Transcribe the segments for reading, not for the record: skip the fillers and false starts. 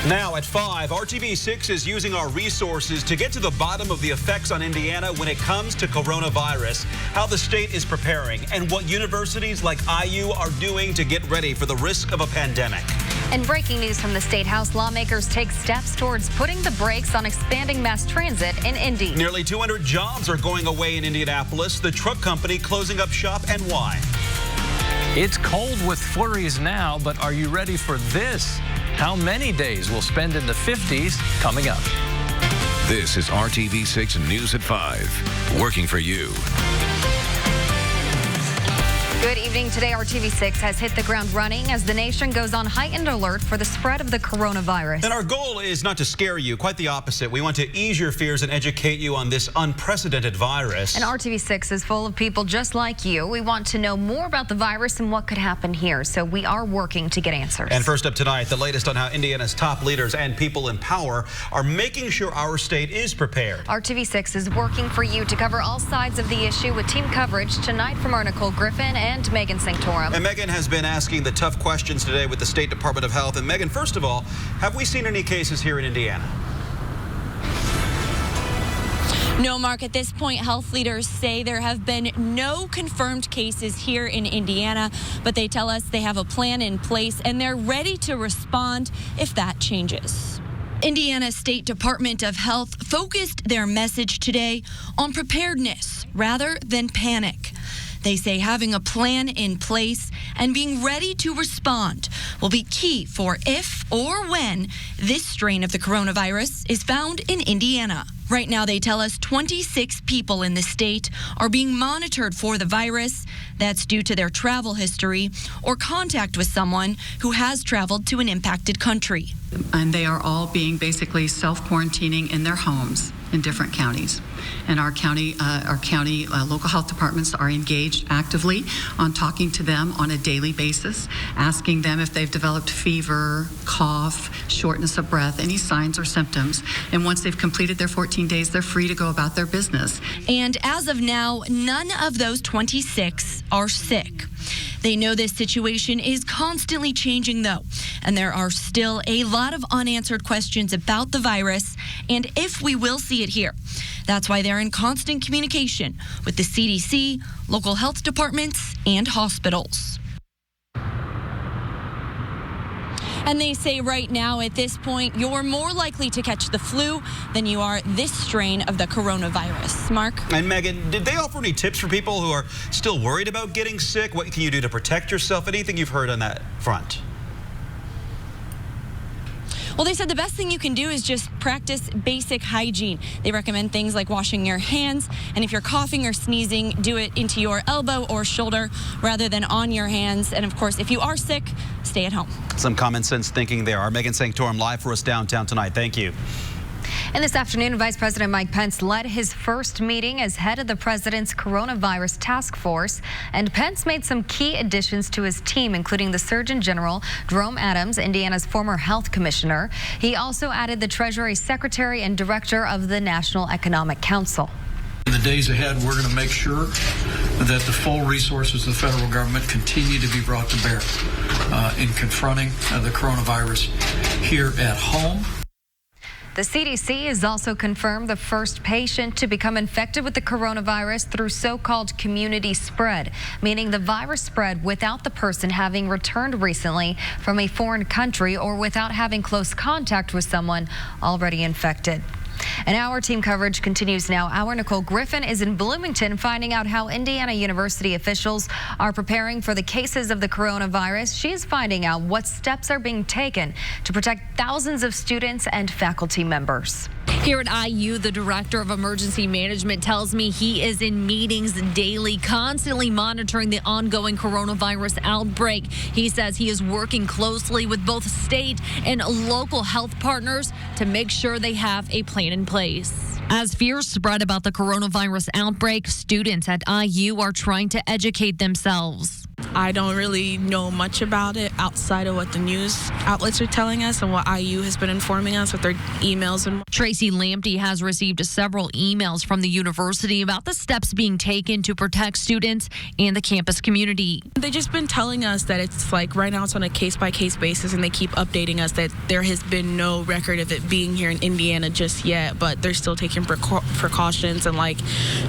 Now at 5, RTV6 is using our resources to get to the bottom of the effects on Indiana when it comes to coronavirus, how the state is preparing, and what universities like IU are doing to get ready for the risk of a pandemic. And breaking news from the State House, lawmakers take steps towards putting the brakes on expanding mass transit in Indy. Nearly 200 jobs are going away in Indianapolis, the truck company closing up shop, and why. It's cold with flurries now, but are you ready for this? How many days we'll spend in the 50s coming up. This is RTV6 News at 5, working for you. Good evening. Today, RTV6 has hit the ground running as the nation goes on heightened alert for the spread of the coronavirus. And our goal is not to scare you, quite the opposite. We want to ease your fears and educate you on this unprecedented virus. And RTV6 is full of people just like you. We want to know more about the virus and what could happen here, so we are working to get answers. And first up tonight, the latest on how Indiana's top leaders and people in power are making sure our state is prepared. RTV6 is working for you to cover all sides of the issue with team coverage tonight from our Nicole Griffin and Megan Sanctorum. And Megan has been asking the tough questions today with the State Department of Health. And Megan, first of all, have we seen any cases here in Indiana? No, Mark, at this point, health leaders say there have been no confirmed cases here in Indiana, but they tell us they have a plan in place and they're ready to respond if that changes. Indiana State Department of Health focused their message today on preparedness rather than panic. They say having a plan in place and being ready to respond will be key for if or when this strain of the coronavirus is found in Indiana. Right now, they tell us 26 people in the state are being monitored for the virus. That's due to their travel history or contact with someone who has traveled to an impacted country. And they are all being basically self-quarantining in their homes in different counties. And our county local health departments are engaged actively on talking to them on a daily basis, asking them if they've developed fever, cough, shortness of breath, any signs or symptoms. And once they've completed their 14 days, they're free to go about their business. And as of now, none of those 26 are sick. They know this situation is constantly changing, though, and there are still a lot of unanswered questions about the virus and if we will see it here. That's why they're in constant communication with the CDC, local health departments, and hospitals. And they say right now at this point, you're more likely to catch the flu than you are this strain of the coronavirus. Mark? And Megan, did they offer any tips for people who are still worried about getting sick? What can you do to protect yourself? Anything you've heard on that front? Well, they said the best thing you can do is just practice basic hygiene. They recommend things like washing your hands, and if you're coughing or sneezing, do it into your elbow or shoulder rather than on your hands. And of course, if you are sick, stay at home. Some common sense thinking there. Our Megan Sanctorum live for us downtown tonight. Thank you. And this afternoon, Vice President Mike Pence led his first meeting as head of the president's coronavirus task force. And Pence made some key additions to his team, including the Surgeon General, Jerome Adams, Indiana's former health commissioner. He also added the Treasury Secretary and Director of the National Economic Council. In the days ahead, we're going to make sure that the full resources of the federal government continue to be brought to bear in confronting the coronavirus here at home. The CDC has also confirmed the first patient to become infected with the coronavirus through so-called community spread, meaning the virus spread without the person having returned recently from a foreign country or without having close contact with someone already infected. And our team coverage continues now. Our Nicole Griffin is in Bloomington finding out how Indiana University officials are preparing for the cases of the coronavirus. She's finding out what steps are being taken to protect thousands of students and faculty members. Here at IU, the director of emergency management tells me he is in meetings daily, constantly monitoring the ongoing coronavirus outbreak. He says he is working closely with both state and local health partners to make sure they have a plan in place. As fears spread about the coronavirus outbreak, students at IU are trying to educate themselves. I don't really know much about it outside of what the news outlets are telling us and what IU has been informing us with their emails. And Tracy Lamptey has received several emails from the university about the steps being taken to protect students and the campus community. They've just been telling us that it's like right now it's on a case-by-case basis, and they keep updating us that there has been no record of it being here in Indiana just yet, but they're still taking precautions and like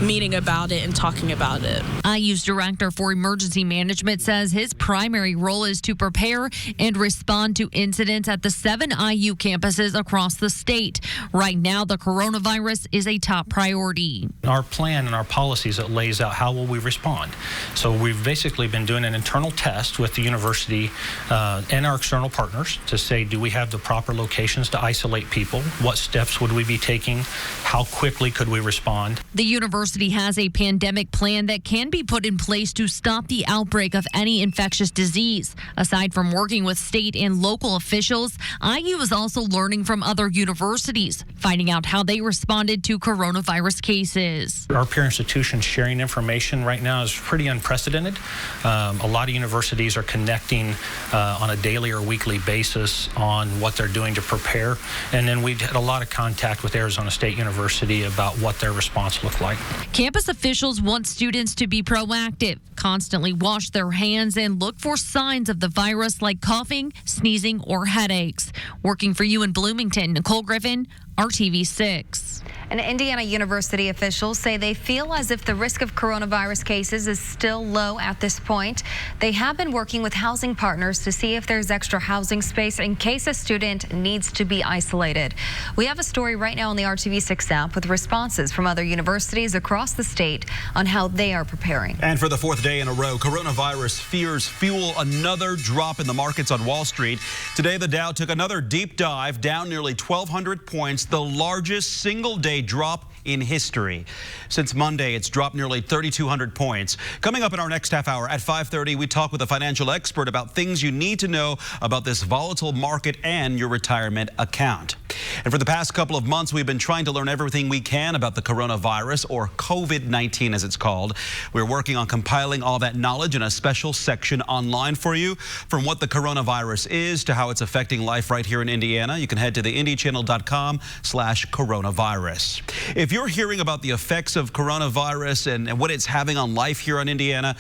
meeting about it and talking about it. IU's director for emergency management says his primary role is to prepare and respond to incidents at the 7 IU campuses across the state. Right now, the coronavirus is a top priority. Our plan and our policies that lays out how will we respond. So we've basically been doing an internal test with the university and our external partners to say, do we have the proper locations to isolate people? What steps would we be taking? How quickly could we respond? The university has a pandemic plan that can be put in place to stop the outbreak of any infectious disease. Aside from working with state and local officials, IU is also learning from other universities, finding out how they responded to coronavirus cases. Our peer institutions sharing information right now is pretty unprecedented. A lot of universities are connecting on a daily or weekly basis on what they're doing to prepare. And then we had a lot of contact with Arizona State University about what their response looked like. Campus officials want students to be proactive, constantly wash their hands, and look for signs of the virus like coughing, sneezing, or headaches. Working for you in Bloomington, Nicole Griffin, RTV6. And Indiana University officials say they feel as if the risk of coronavirus cases is still low at this point. They have been working with housing partners to see if there's extra housing space in case a student needs to be isolated. We have a story right now on the RTV6 app with responses from other universities across the state on how they are preparing. And for the 4th day in a row, coronavirus fears fuel another drop in the markets on Wall Street. Today, the Dow took another deep dive, down nearly 1,200 points, the largest single-day drop in history. Since Monday, it's dropped nearly 3,200 points. Coming up in our next half hour at 5:30, we talk with a financial expert about things you need to know about this volatile market and your retirement account. And for the past couple of months, we've been trying to learn everything we can about the coronavirus, or COVID-19 as it's called. We're working on compiling all that knowledge in a special section online for you. From what the coronavirus is to how it's affecting life right here in Indiana, you can head to theindychannel.com/coronavirus. If you're hearing about the effects of coronavirus and what it's having on life here in Indiana,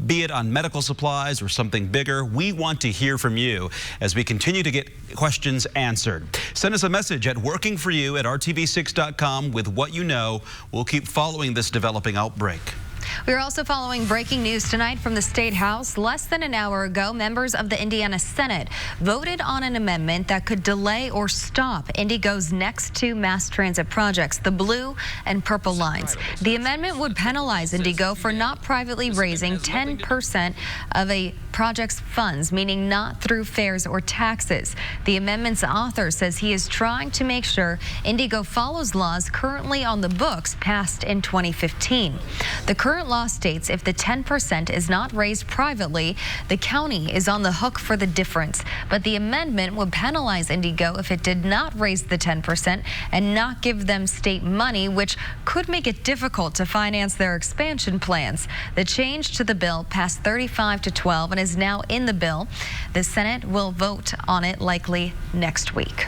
be it on medical supplies or something bigger, we want to hear from you as we continue to get questions answered. Send us a message at workingforyou@rtv6.com with what you know. We'll keep following this developing outbreak. We're also following breaking news tonight from the State House. Less than an hour ago, members of the Indiana Senate voted on an amendment that could delay or stop Indigo's next 2 mass transit projects, the blue and purple lines. The amendment would penalize Indigo for not privately raising 10% of a project's funds, meaning not through fares or taxes. The amendment's author says he is trying to make sure Indigo follows laws currently on the books passed in 2015. The current law states if the 10% is not raised privately, the county is on the hook for the difference. But the amendment would penalize Indigo if it did not raise the 10% and not give them state money, which could make it difficult to finance their expansion plans. The change to the bill passed 35-12 and is now in the bill. The Senate will vote on it likely next week.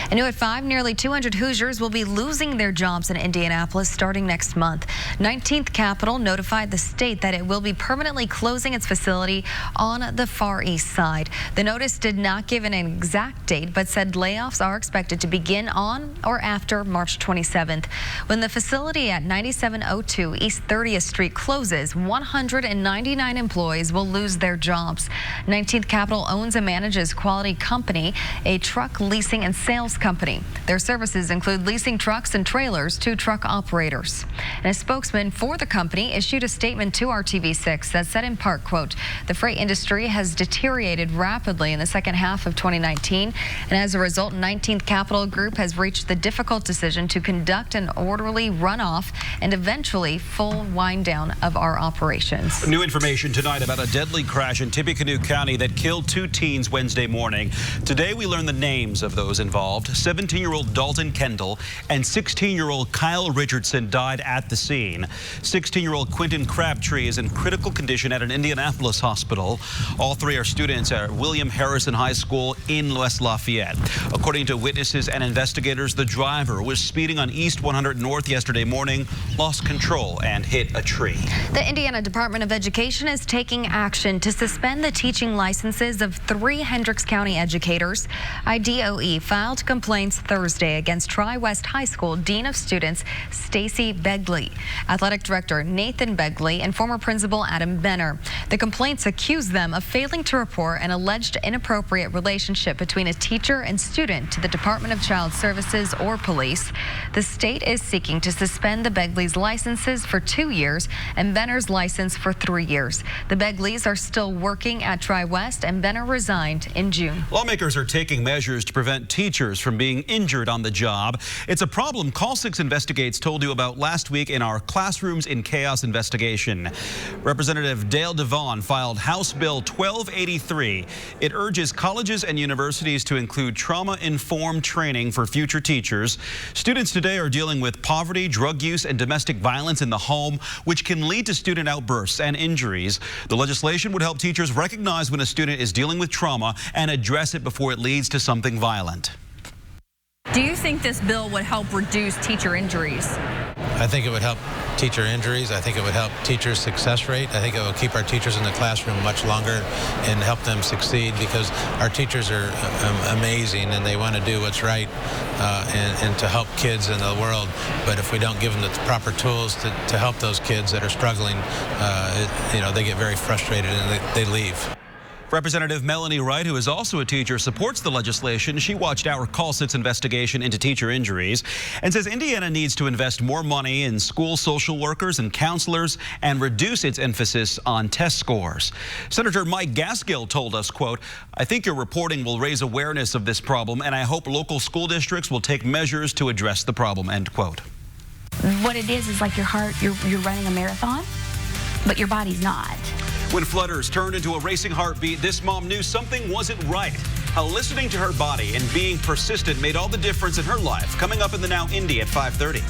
And new at 5, nearly 200 Hoosiers will be losing their jobs in Indianapolis starting next month. 19th Capital notified the state that it will be permanently closing its facility on the Far East Side. The notice did not give an exact date, but said layoffs are expected to begin on or after March 27th. When the facility at 9702 East 30th Street closes, 199 employees will lose their jobs. 19th Capital owns and manages Quality Company, a truck leasing and sales company. Their services include leasing trucks and trailers to truck operators. And a spokesman for the company issued a statement to RTV6 that said in part, quote, the freight industry has deteriorated rapidly in the second half of 2019, and as a result, 19th Capital Group has reached the difficult decision to conduct an orderly runoff and eventually full wind down of our operations. New information tonight about a deadly crash in Tippecanoe County that killed 2 teens Wednesday morning. Today we learn the names of those involved. involved. 17-year-old Dalton Kendall and 16-year-old Kyle Richardson died at the scene. 16-year-old Quentin Crabtree is in critical condition at an Indianapolis hospital. All three are students at William Harrison High School in West Lafayette. According to witnesses and investigators, the driver was speeding on East 100 North yesterday morning, lost control and hit a tree. The Indiana Department of Education is taking action to suspend the teaching licenses of 3 Hendricks County educators. IDOE filed complaints Thursday against Tri-West High School Dean of Students Stacy Begley, Athletic Director Nathan Begley, and former Principal Adam Benner. The complaints accuse them of failing to report an alleged inappropriate relationship between a teacher and student to the Department of Child Services or police. The state is seeking to suspend the Begleys' licenses for 2 years and Benner's license for 3 years. The Begleys are still working at Tri-West, and Benner resigned in June. Lawmakers are taking measures to prevent teachers from being injured on the job. It's a problem Call 6 Investigates told you about last week in our Classrooms in Chaos investigation. Representative Dale DeVaughn filed House Bill 1283. It urges colleges and universities to include trauma-informed training for future teachers. Students today are dealing with poverty, drug use, and domestic violence in the home, which can lead to student outbursts and injuries. The legislation would help teachers recognize when a student is dealing with trauma and address it before it leads to something violent. Do you think this bill would help reduce teacher injuries? I think it would help teacher injuries. I think it would help teachers' success rate. I think it will keep our teachers in the classroom much longer and help them succeed, because our teachers are amazing and they want to do what's right and to help kids in the world. But if we don't give them the proper tools to help those kids that are struggling, they get very frustrated and they leave. Representative Melanie Wright, who is also a teacher, supports the legislation. She watched our Call 6 investigation into teacher injuries and says Indiana needs to invest more money in school social workers and counselors and reduce its emphasis on test scores. Senator Mike Gaskill told us, quote, "I think your reporting will raise awareness of this problem, and I hope local school districts will take measures to address the problem," end quote. What it is like your heart, you're running a marathon, but your body's not. When flutters turned into a racing heartbeat, this mom knew something wasn't right. How listening to her body and being persistent made all the difference in her life. Coming up in the Now Indy at 5:30.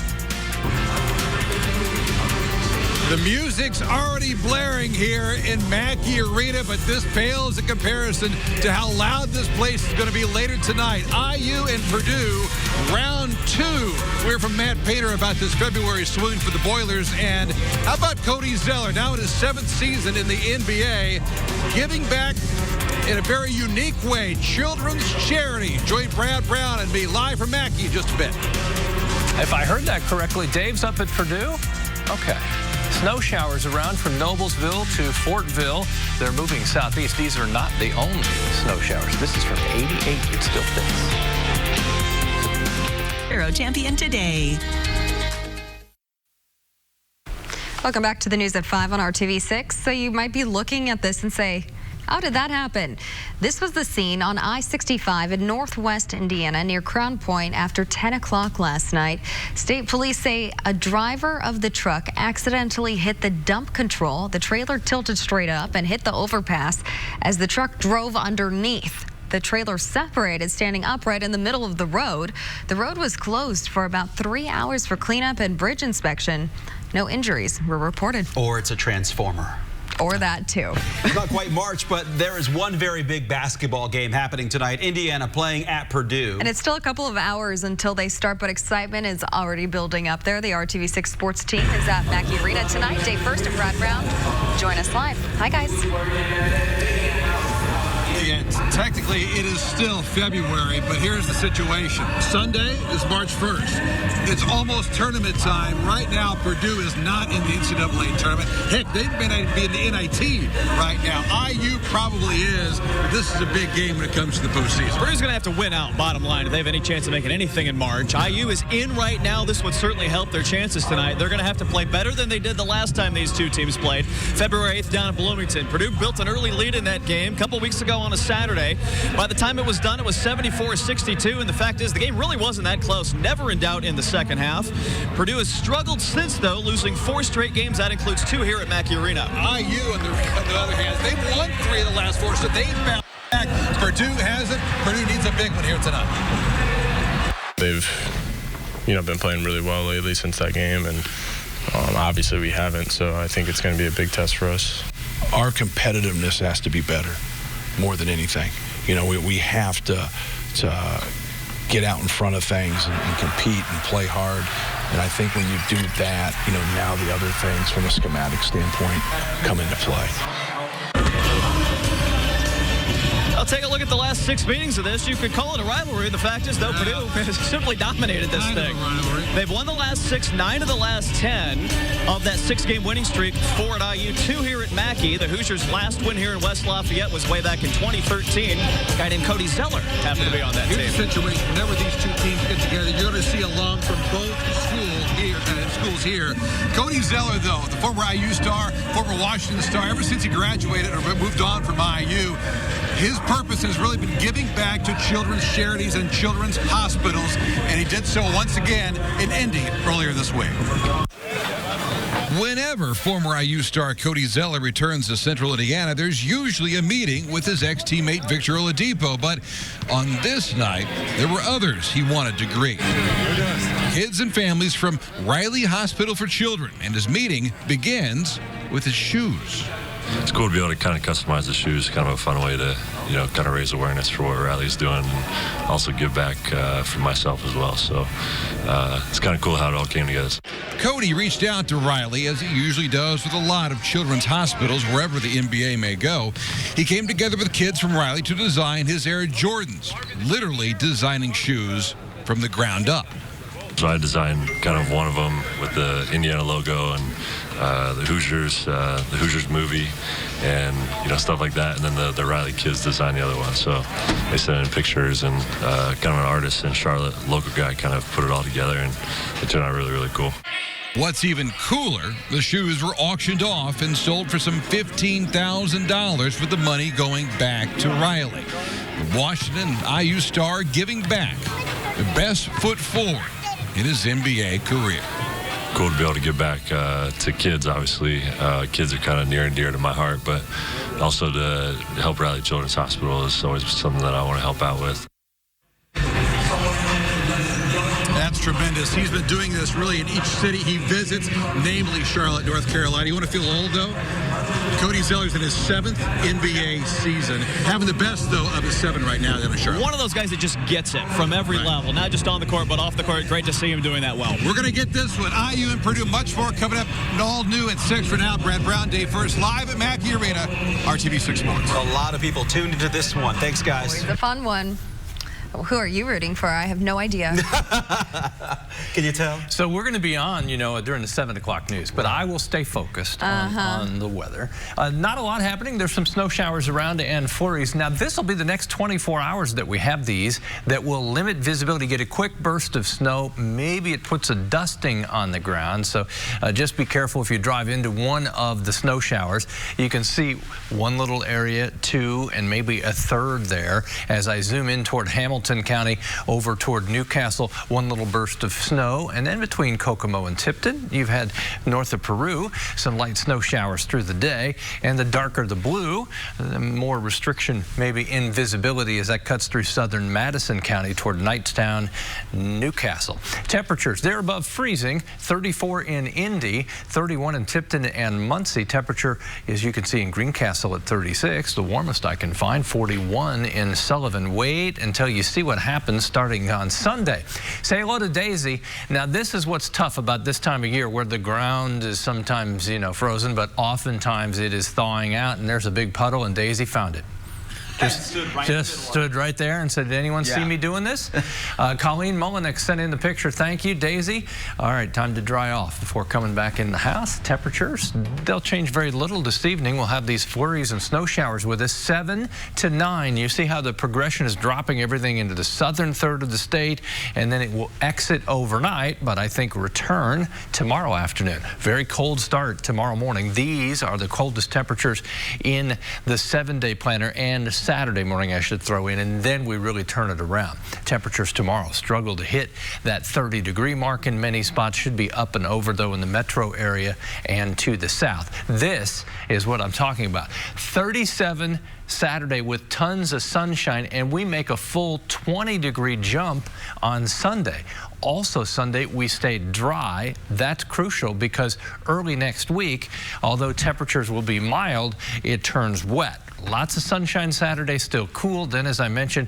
The music's already blaring here in Mackey Arena, but this pales in comparison to how loud this place is going to be later tonight. IU and Purdue, round 2. We're from Matt Painter about this February swoon for the Boilers. And how about Cody Zeller, now in his 7th season in the NBA, giving back in a very unique way. Children's charity. Join Brad Brown and me live from Mackey in just a bit. If I heard that correctly, Dave's up at Purdue? Okay. Snow showers around from Noblesville to Fortville. They're moving southeast. These are not the only snow showers. This is from 88. It still fits. Hero champion today. Welcome back to the news at 5 on RTV6. So you might be looking at this and say, how did that happen? This was the scene on I-65 in northwest Indiana near Crown Point after 10 o'clock last night. State police say a driver of the truck accidentally hit the dump control. The trailer tilted straight up and hit the overpass as the truck drove underneath. The trailer separated, standing upright in the middle of the road. The road was closed for about 3 hours for cleanup and bridge inspection. No injuries were reported. Or it's a transformer. Or that, too. It's not quite March, but there is one very big basketball game happening tonight. Indiana playing at Purdue. And it's still a couple of hours until they start, but excitement is already building up there. The RTV6 sports team is at Mackey Arena tonight. Dave First and Brad Brown join us live. Hi, guys. Yeah, technically it is still February, but here's the situation. Sunday is March 1st. It's almost tournament time. Right now, Purdue is not in the NCAA tournament. Heck, they may not be in the NIT right now. IU probably is. This is a big game when it comes to the postseason. Purdue's going to have to win out, bottom line, if they have any chance of making anything in March. IU is in right now. This would certainly help their chances tonight. They're going to have to play better than they did the last time these two teams played. February 8th down in Bloomington. Purdue built an early lead in that game a couple weeks ago on a Saturday. By the time it was done, it was 74-62, and the fact is the game really wasn't that close. Never in doubt in the second half. Purdue has struggled since, though, losing 4 straight games. That includes 2 here at Mackey Arena. IU, on the other hand, they've won 3 of the last 4, so they've bounced back. Purdue hasn't. Purdue needs a big one here tonight. They've, been playing really well lately since that game, and obviously we haven't, so I think it's going to be a big test for us. Our competitiveness has to be better, more than anything. We have to get out in front of things and compete and play hard. And I think when you do that, now the other things from a schematic standpoint come into play. I'll take a look at the last 6 meetings of this. You could call it a rivalry. The fact is, though, Purdue has simply dominated this thing. They've won the last 6, 9 of the last 10 of that 6-game winning streak. 4 at IU, 2 here at Mackey. The Hoosiers' last win here in West Lafayette was way back in 2013. A guy named Cody Zeller happened to be on that team. Here's the situation. Whenever these two teams get together, you're going to see alum from both schools here. Cody Zeller, though, the former IU star, former Washington star, ever since he graduated or moved on from IU, his purpose has really been giving back to children's charities and children's hospitals, and he did so once again in Indy earlier this week. Whenever former IU star Cody Zeller returns to Central Indiana, there's usually a meeting with his ex-teammate Victor Oladipo, but on this night, there were others he wanted to greet. Kids and families from Riley Hospital for Children, and his meeting begins with his shoes. It's cool to be able to kind of customize the shoes, kind of a fun way to, kind of raise awareness for what Riley's doing and also give back for myself as well. So it's kind of cool how it all came together. Cody reached out to Riley, as he usually does with a lot of children's hospitals wherever the NBA may go. He came together with kids from Riley to design his Air Jordans, literally designing shoes from the ground up. So I designed kind of one of them with the Indiana logo and the Hoosiers movie, and stuff like that. And then the Riley kids designed the other one. So they sent in pictures, and kind of an artist in Charlotte, local guy, kind of put it all together, and it turned out really, really cool. What's even cooler, the shoes were auctioned off and sold for some $15,000, with the money going back to Riley. The Washington IU star giving back the best foot forward in his NBA career. Cool to be able to give back to kids, obviously. Kids are kind of near and dear to my heart, but also to help Riley Children's Hospital is always something that I want to help out with. That's tremendous. He's been doing this really in each city he visits, namely Charlotte, North Carolina. You want to feel old, though? Cody Zeller's in his 7th NBA season, having the best, though, of his 7 right now down in Charlotte. One of those guys that just gets it from every level, not just on the court, but off the court. Great to see him doing that well. We're going to get this one. IU and Purdue, much more coming up, and all new at 6 for now. Brad Brown, Dave First, live at Mackey Arena, RTV6 Sports. A lot of people tuned into this one. Thanks, guys. Always a fun one. Who are you rooting for? I have no idea. Can you tell? So we're going to be on, during the 7 o'clock news, but I will stay focused on the weather. Not a lot happening. There's some snow showers around and flurries. Now, this will be the next 24 hours that we have these that will limit visibility, get a quick burst of snow. Maybe it puts a dusting on the ground. So just be careful if you drive into one of the snow showers. You can see one little area, 2, and maybe a 3rd there. As I zoom in toward Hamilton County over toward Newcastle, one little burst of snow, and then between Kokomo and Tipton, you've had north of Peru some light snow showers through the day, and the darker the blue, the more restriction maybe in visibility as that cuts through southern Madison County toward Knightstown, Newcastle. Temperatures, they're above freezing, 34 in Indy, 31 in Tipton and Muncie. Temperature, as you can see in Greencastle at 36, the warmest I can find, 41 in Sullivan. Wait until you see what happens starting on Sunday. Say hello to Daisy. Now, this is what's tough about this time of year, where the ground is sometimes, frozen, but oftentimes it is thawing out, and there's a big puddle, and Daisy found it. Stood right there and said, did anyone see me doing this? Colleen Mullenix sent in the picture. Thank you, Daisy. All right, time to dry off before coming back in the house. Temperatures, they'll change very little this evening. We'll have these flurries and snow showers with us, 7 to 9. You see how the progression is dropping everything into the southern third of the state, and then it will exit overnight, but I think return tomorrow afternoon. Very cold start tomorrow morning. These are the coldest temperatures in the 7-day planner, and Saturday morning, I should throw in, and then we really turn it around. Temperatures tomorrow struggle to hit that 30-degree mark in many spots. Should be up and over, though, in the metro area and to the south. This is what I'm talking about. 37 Saturday with tons of sunshine, and we make a full 20-degree jump on Sunday. Also Sunday, we stay dry. That's crucial because early next week, although temperatures will be mild, it turns wet. Lots of sunshine Saturday, still cool. Then, as I mentioned,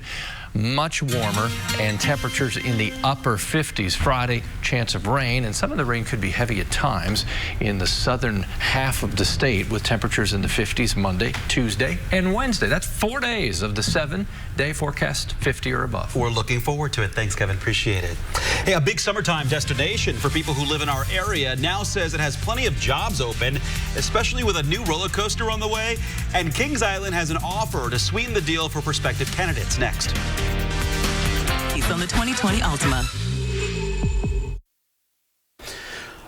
much warmer and temperatures in the upper 50s Friday. Chance of rain, and some of the rain could be heavy at times in the southern half of the state with temperatures in the 50s Monday, Tuesday, and Wednesday. That's 4 days of the 7-day forecast, 50 or above. We're looking forward to it. Thanks, Kevin. Appreciate it. Hey, a big summertime destination for people who live in our area now says it has plenty of jobs open, especially with a new roller coaster on the way. And Kings Island has an offer to sweeten the deal for prospective candidates. Next. On the 2020 Altima.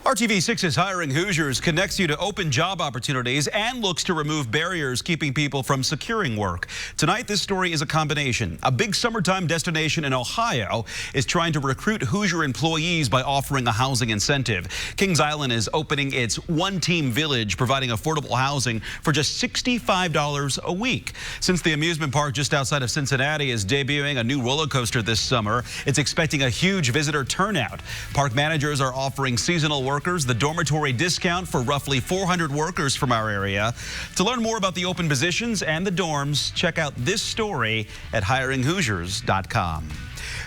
RTV6's Hiring Hoosiers connects you to open job opportunities and looks to remove barriers keeping people from securing work. Tonight, this story is a combination. A big summertime destination in Ohio is trying to recruit Hoosier employees by offering a housing incentive. Kings Island is opening its one-team village, providing affordable housing for just $65 a week. Since the amusement park just outside of Cincinnati is debuting a new roller coaster this summer, it's expecting a huge visitor turnout. Park managers are offering seasonal workers the dormitory discount for roughly 400 workers from our area. To learn more about the open positions and the dorms, check out this story at hiringhoosiers.com.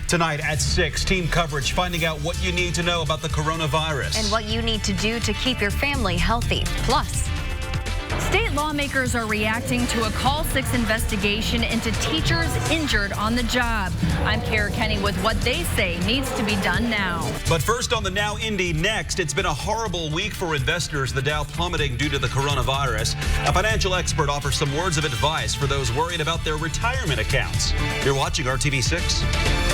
Tonight at 6, team coverage finding out what you need to know about the coronavirus. And what you need to do to keep your family healthy. Plus, state lawmakers are reacting to a Call 6 investigation into teachers injured on the job. I'm Kara Kenny with what they say needs to be done now. But first on the Now Indy Next, it's been a horrible week for investors, the Dow plummeting due to the coronavirus. A financial expert offers some words of advice for those worried about their retirement accounts. You're watching RTV6.